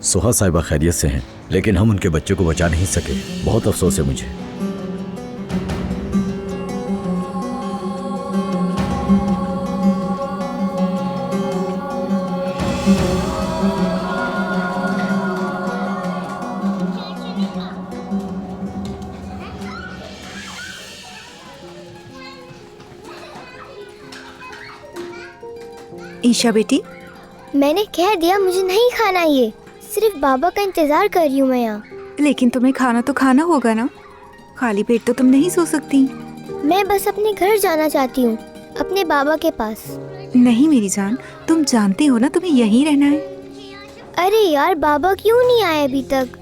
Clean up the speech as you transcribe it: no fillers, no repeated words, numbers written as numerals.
सुहा साहिबा खैरियत से हैं, लेकिन हम उनके बच्चे को बचा नहीं सके। बहुत अफसोस है मुझे। ईशा बेटी, मैंने कह दिया मुझे नहीं खाना ये। सिर्फ बाबा का इंतजार कर रही हूँ मैं यहाँ। लेकिन तुम्हें खाना तो खाना होगा ना, खाली पेट तो तुम नहीं सो सकती। मैं बस अपने घर जाना चाहती हूँ, अपने बाबा के पास। नहीं मेरी जान, तुम जानती हो ना तुम्हें यहीं रहना है। अरे यार, बाबा क्यों नहीं आए अभी तक?